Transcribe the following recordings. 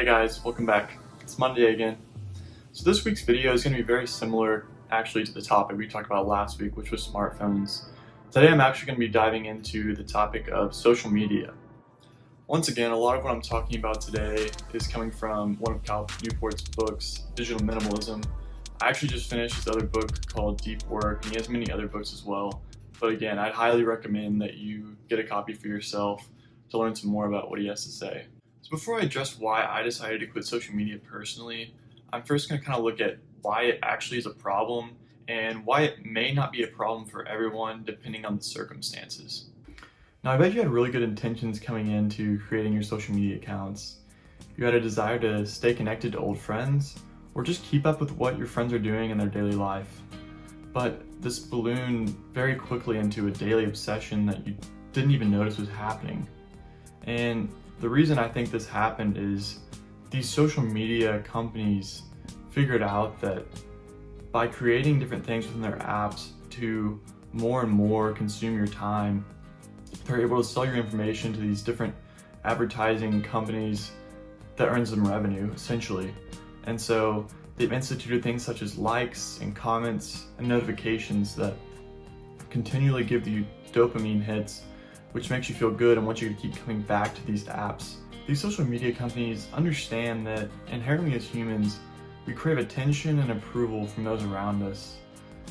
Hey guys, welcome back. It's Monday again. So this week's video is going to be very similar actually to the topic we talked about last week, which was smartphones. Today I'm actually going to be diving into the topic of social media. Once again, a lot of what I'm talking about today is coming from one of Cal Newport's books, Digital Minimalism. I actually just finished his other book called Deep Work, and he has many other books as well. But again, I'd highly recommend that you get a copy for yourself to learn some more about what he has to say. So before I address why I decided to quit social media personally, I'm first going to kind of look at why it actually is a problem and why it may not be a problem for everyone depending on the circumstances. Now, I bet you had really good intentions coming into creating your social media accounts. You had a desire to stay connected to old friends or just keep up with what your friends are doing in their daily life. But this ballooned very quickly into a daily obsession that you didn't even notice was happening. And the reason I think this happened is these social media companies figured out that by creating different things within their apps to more and more consume your time, they're able to sell your information to these different advertising companies that earns them revenue, essentially. And so they've instituted things such as likes and comments and notifications that continually give you dopamine hits, which makes you feel good and wants you to keep coming back to these apps. These social media companies understand that inherently as humans, we crave attention and approval from those around us.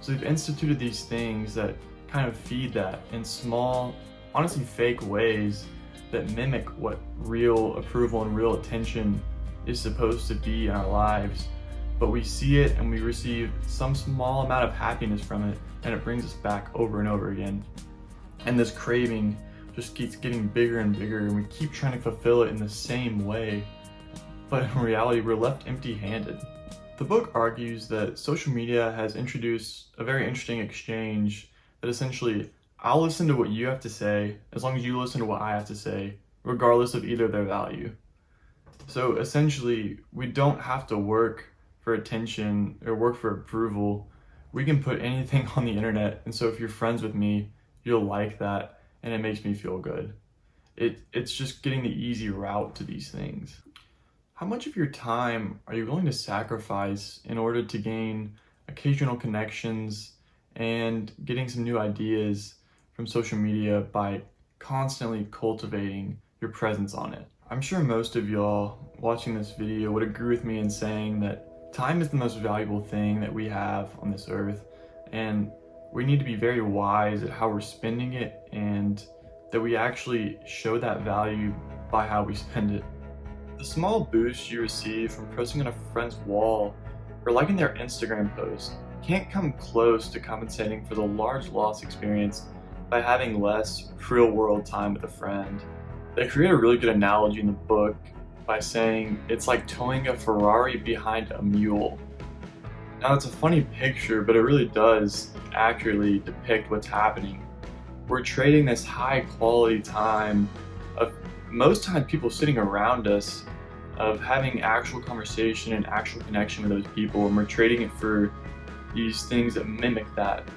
So they've instituted these things that kind of feed that in small, honestly fake ways that mimic what real approval and real attention is supposed to be in our lives. But we see it and we receive some small amount of happiness from it, and it brings us back over and over again. And this craving just keeps getting bigger and bigger, and we keep trying to fulfill it in the same way. But in reality, we're left empty-handed. The book argues that social media has introduced a very interesting exchange that essentially, I'll listen to what you have to say as long as you listen to what I have to say, regardless of either their value. So essentially, we don't have to work for attention or work for approval. We can put anything on the internet, and so if you're friends with me, you'll like that, and it makes me feel good. It's just getting the easy route to these things. How much of your time are you willing to sacrifice in order to gain occasional connections and getting some new ideas from social media by constantly cultivating your presence on it? I'm sure most of y'all watching this video would agree with me in saying that time is the most valuable thing that we have on this earth, and we need to be very wise at how we're spending it, and that we actually show that value by how we spend it. The small boost you receive from posting on a friend's wall or liking their Instagram post can't come close to compensating for the large loss experienced by having less real-world time with a friend. They create a really good analogy in the book by saying it's like towing a Ferrari behind a mule. Now, it's a funny picture, but it really does accurately depict what's happening. We're trading this high quality time of most times people sitting around us, of having actual conversation and actual connection with those people, and we're trading it for these things that mimic that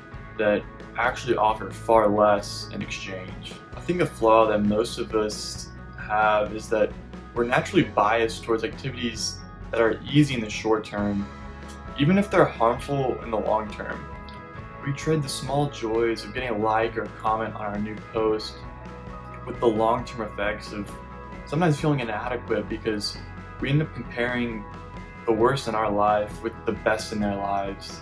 actually offer far less in exchange. I think a flaw that most of us have is that we're naturally biased towards activities that are easy in the short term, even if they're harmful in the long term. We trade the small joys of getting a like or a comment on our new post with the long-term effects of sometimes feeling inadequate because we end up comparing the worst in our life with the best in their lives.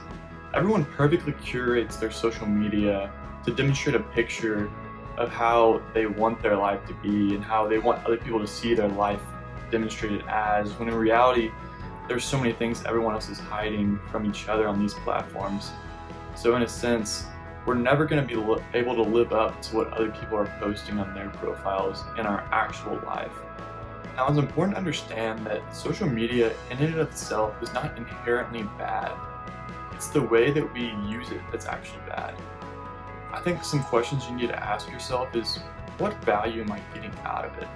Everyone perfectly curates their social media to demonstrate a picture of how they want their life to be and how they want other people to see their life demonstrated as, when in reality, there's so many things everyone else is hiding from each other on these platforms. So in a sense, we're never going to be able to live up to what other people are posting on their profiles in our actual life. Now, it's important to understand that social media in and of itself is not inherently bad. It's the way that we use it that's actually bad. I think some questions you need to ask yourself is, what value am I getting out of it?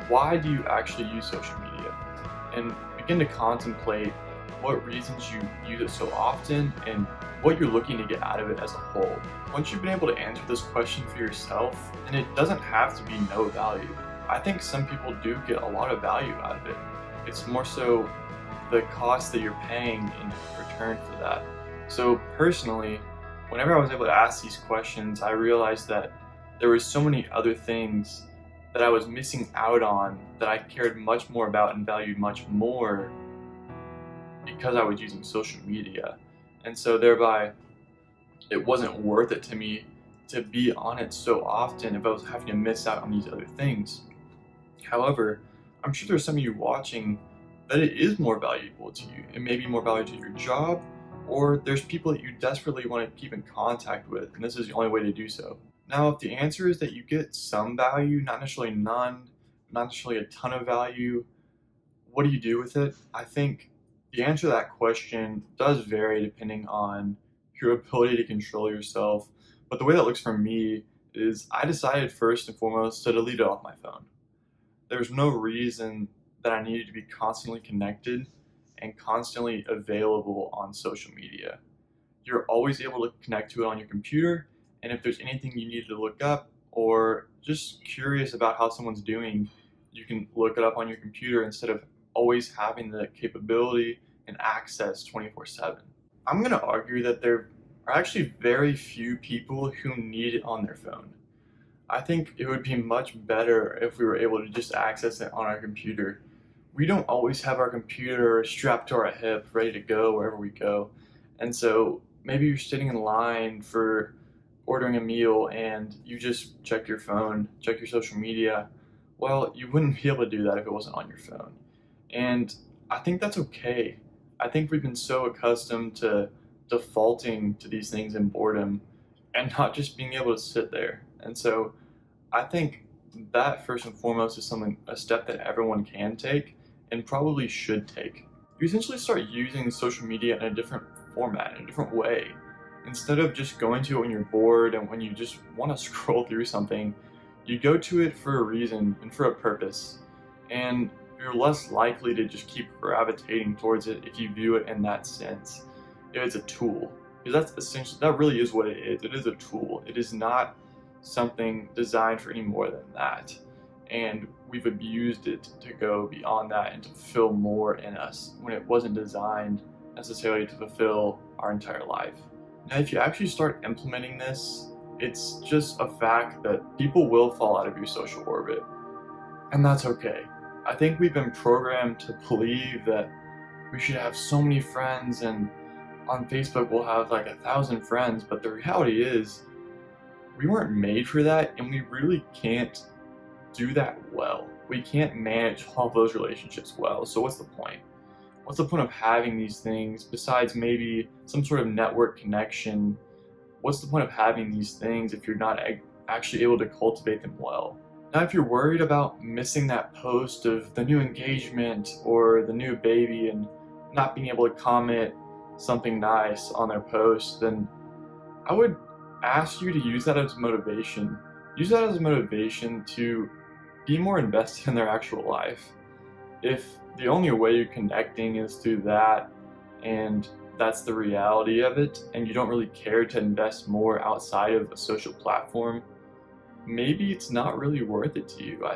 Why do you actually use social media? And begin to contemplate what reasons you use it so often and what you're looking to get out of it as a whole. Once you've been able to answer this question for yourself, then it doesn't have to be no value. I think some people do get a lot of value out of it. It's more so the cost that you're paying in return for that. So personally, whenever I was able to ask these questions, I realized that there were so many other things that I was missing out on that I cared much more about and valued much more because I was using social media. And so thereby, it wasn't worth it to me to be on it so often if I was having to miss out on these other things. However, I'm sure there's some of you watching that it is more valuable to you. It may be more valuable to your job, or there's people that you desperately want to keep in contact with, and this is the only way to do so. Now, if the answer is that you get some value, not necessarily none, not necessarily a ton of value, what do you do with it? I think the answer to that question does vary depending on your ability to control yourself. But the way that looks for me is I decided first and foremost to delete it off my phone. There's no reason that I needed to be constantly connected and constantly available on social media. You're always able to connect to it on your computer, and if there's anything you need to look up or just curious about how someone's doing, you can look it up on your computer instead of always having the capability and access 24/7. I'm going to argue that there are actually very few people who need it on their phone. I think it would be much better if we were able to just access it on our computer. We don't always have our computer strapped to our hip, ready to go wherever we go. And so maybe you're sitting in line for ordering a meal and you just check your phone, check your social media. Well, you wouldn't be able to do that if it wasn't on your phone. And I think that's okay. I think we've been so accustomed to defaulting to these things in boredom and not just being able to sit there. And so I think that first and foremost is a step that everyone can take and probably should take. You essentially start using social media in a different format, in a different way. Instead of just going to it when you're bored and when you just want to scroll through something, you go to it for a reason and for a purpose. And you're less likely to just keep gravitating towards it if you view it in that sense. If it's a tool. Because that really is what it is. It is a tool. It is not something designed for any more than that. And we've abused it to go beyond that and to fulfill more in us when it wasn't designed necessarily to fulfill our entire life. Now, if you actually start implementing this, it's just a fact that people will fall out of your social orbit. And that's okay. I think we've been programmed to believe that we should have so many friends, and on Facebook we'll have like 1,000 friends, but the reality is we weren't made for that, and we really can't do that well. We can't manage all those relationships well, so what's the point? What's the point of having these things besides maybe some sort of network connection? What's the point of having these things if you're not actually able to cultivate them well? Now, if you're worried about missing that post of the new engagement or the new baby and not being able to comment something nice on their post, then I would ask you to use that as motivation. Use that as a motivation to be more invested in their actual life. If the only way you're connecting is through that, and that's the reality of it, and you don't really care to invest more outside of a social platform, maybe it's not really worth it to you.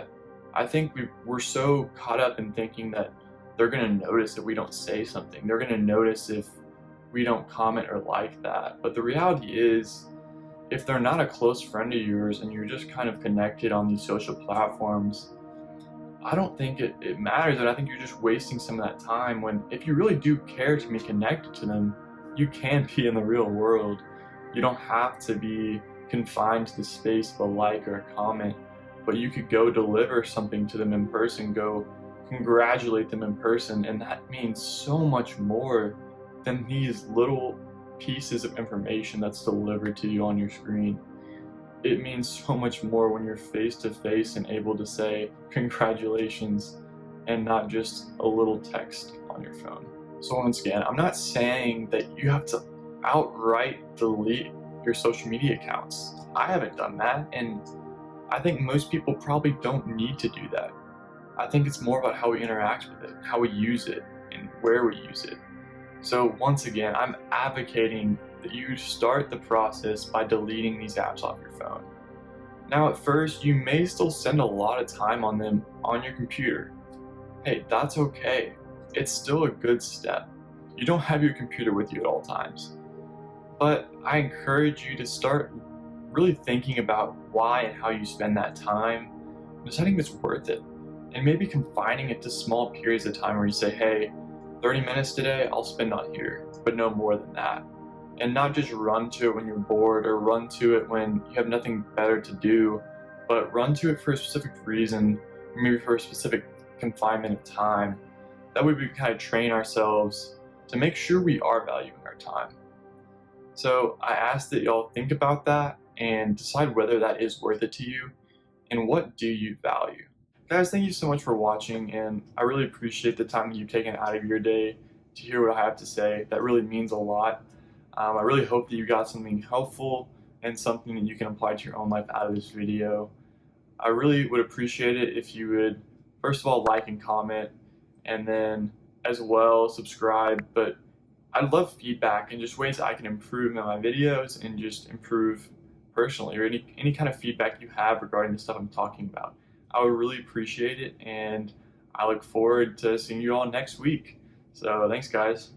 I think we're so caught up in thinking that they're going to notice if we don't say something. They're going to notice if we don't comment or like that. But the reality is, if they're not a close friend of yours and you're just kind of connected on these social platforms, I don't think it matters. And I think you're just wasting some of that time when, if you really do care to be connected to them, you can be in the real world. You don't have to be confined to the space of a like or a comment, but you could go deliver something to them in person, go congratulate them in person, and that means so much more than these little pieces of information that's delivered to you on your screen. It means so much more when you're face to face and able to say congratulations and not just a little text on your phone. So once again, I'm not saying that you have to outright delete your social media accounts. I haven't done that, and I think most people probably don't need to do that. I think it's more about how we interact with it, how we use it, and where we use it. So once again, I'm advocating that you start the process by deleting these apps off your phone. Now, at first, you may still spend a lot of time on them on your computer. hey, that's okay. It's still a good step. You don't have your computer with you at all times. But I encourage you to start really thinking about why and how you spend that time, deciding if it's worth it, and maybe confining it to small periods of time where you say, hey, 30 minutes today, I'll spend on here, but no more than that. And not just run to it when you're bored or run to it when you have nothing better to do, but run to it for a specific reason, maybe for a specific confinement of time. That way we kind of train ourselves to make sure we are valuing our time. So I ask that y'all think about that and decide whether that is worth it to you and what do you value. Guys, thank you so much for watching, and I really appreciate the time that you've taken out of your day to hear what I have to say. That really means a lot. I really hope that you got something helpful and something that you can apply to your own life out of this video. I really would appreciate it if you would, first of all, like and comment, and then as well subscribe. But I'd love feedback and just ways I can improve in my videos and just improve personally, or any kind of feedback you have regarding the stuff I'm talking about. I would really appreciate it, and I look forward to seeing you all next week. So thanks, guys.